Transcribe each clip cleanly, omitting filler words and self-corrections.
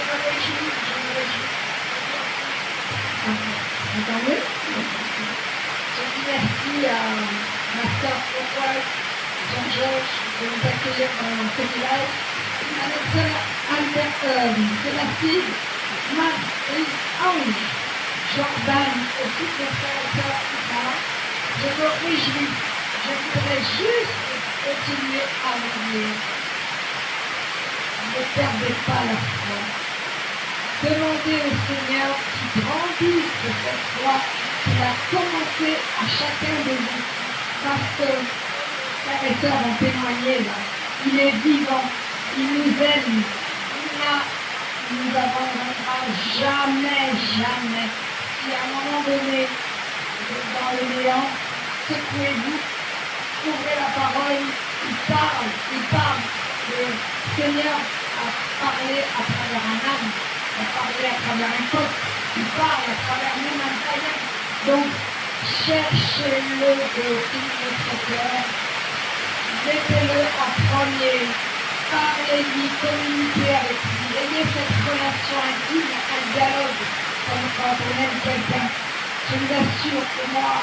me réjouis, je me réjouis. Tant mieux. Je dis merci à ma soeur Françoise, Jean-Georges, de nous accueillir dans ce village, à notre sœur Sébastien, Marc, Ange, Jordan, et toutes les frères et sœurs qui sont là. Je me réjouis. Je voudrais juste continuer à vous dire. Ne perdez pas la foi. Demandez au Seigneur qu'il grandisse cette foi qu'il a commencé à chacun de vous. Parce que frères et sœurs ont témoigné là. Il est vivant, il nous aime, il nous abandonnera jamais, jamais. Si à un moment donné, vous êtes dans le néant, secouez-vous, ouvrez la parole, il parle. Le Seigneur a parlé à travers un âme, il a parlé à travers un coq, il parle à travers même un païen. Donc, cherchez-le de tout votre cœur, mettez-le en premier, parlez-lui, communiquez avec lui, ayez cette relation intime, un dialogue, comme quand on aime quelqu'un. Je vous assure que moi,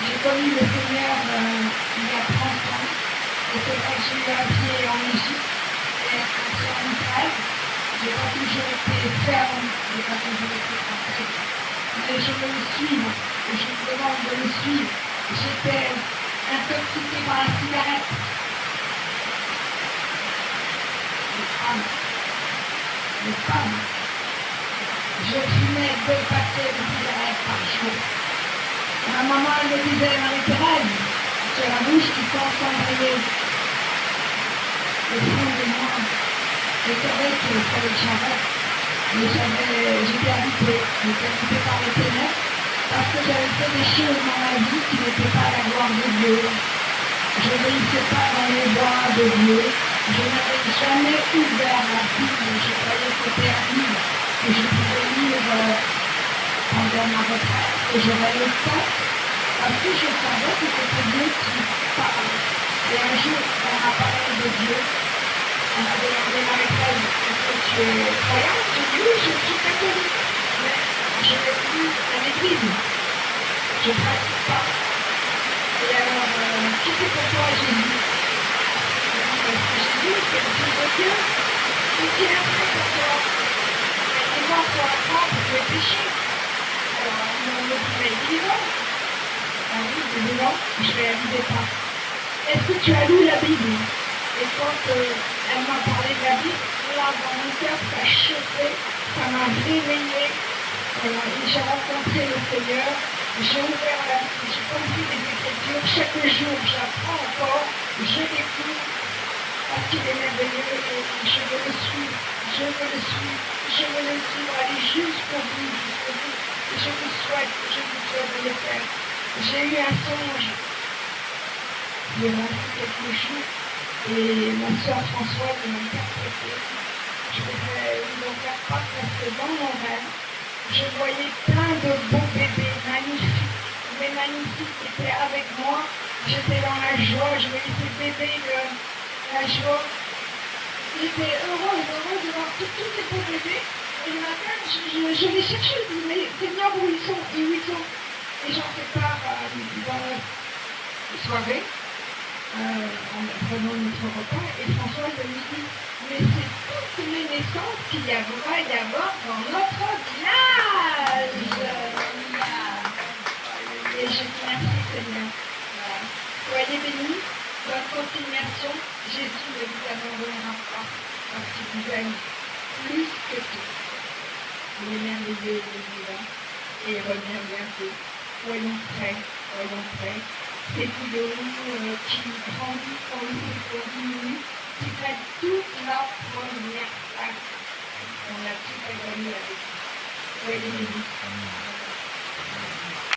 j'ai connu le Seigneur il y a 30 ans, et c'est vrai que j'ai eu un pied en Égypte et un pied en Israël. Je n'ai pas toujours été ferme, je n'ai pas toujours été parfaite, mais je veux le suivre, et je vous demande de le suivre. J'étais intoxiquée par la cigarette. Les femmes. Je fumais 2 paquets de cigarettes par jour. Ma maman, elle me disait, Marie-Thérèse, tu as la bouche qui sent cendrier. Au fond de moi, je savais qu'il fallait que j'arrête. Mais j'étais habitée par les ténèbres, parce que j'avais fait des choses dans ma vie qui n'étaient pas la gloire de Dieu. Je n'obéissais pas dans les voies de Dieu. Je n'avais jamais ouvert la Bible. Je croyais que c'était un livre que je pouvais lire pendant ma retraite, que j'aurais le temps, parce que je savais que c'était Dieu qui parle. Et un jour, on m'a parlé de Dieu. On m'a demandé, Marie-Thérèse, est-ce que tu es croyante? J'ai dit oui, je suis catholique. Mais je ne vais plus à l'église. Je ne pratique pas. Et alors, qui c'est pour toi Jésus? Jésus, c'est le Fils de Dieu. Et qui est après pour toi? Il est mort sur la croix pour mes péchés. Alors, le premier est vivant. Ah oui, il est vivant, je ne réalisais pas. Est-ce que tu as lu la Bible? Et quand elle m'a parlé de la Bible, là, dans mon cœur, ça a chauffé, ça m'a réveillé. Voilà, j'ai rencontré le Seigneur, j'ai ouvert la Bible, j'ai compris les Écritures. Chaque jour, j'apprends encore, je découvre, parce qu'il est merveilleux et je veux le suivre, je veux le suivre, je veux le suivre, aller jusqu'au bout, jusqu'au bout. Et je vous souhaite de le faire. J'ai eu un songe il y a quelques jours et ma soeur Françoise m'a interprété. Je voudrais vous en faire part parce que dans mon rêve, je voyais plein de beaux bébés magnifiques, mais magnifiques qui étaient avec moi. J'étais dans la joie, je voyais ces bébés, la joie. J'étais heureuse de voir tous ces beaux bébés. Et le matin, je les cherchais, je disais, mais Seigneur, où ils sont? Et j'en fais part dans la soirée, en prenant notre repas, et François me dit, mais c'est toutes les naissances qu'il va y avoir dans notre village. Et je dis merci Seigneur. Voilà. Soyez bénis, bonne continuation. Jésus ne vous abandonnera pas, parce qu'il vous aime plus que tout. Il est merveilleux, il est vivant, et il revient bientôt. Soyons prêts, soyons prêts. C'est tout de nous qui grandit quand il continue, qui prennent toute la première place. On a tout à gagner avec. Soyez bénis.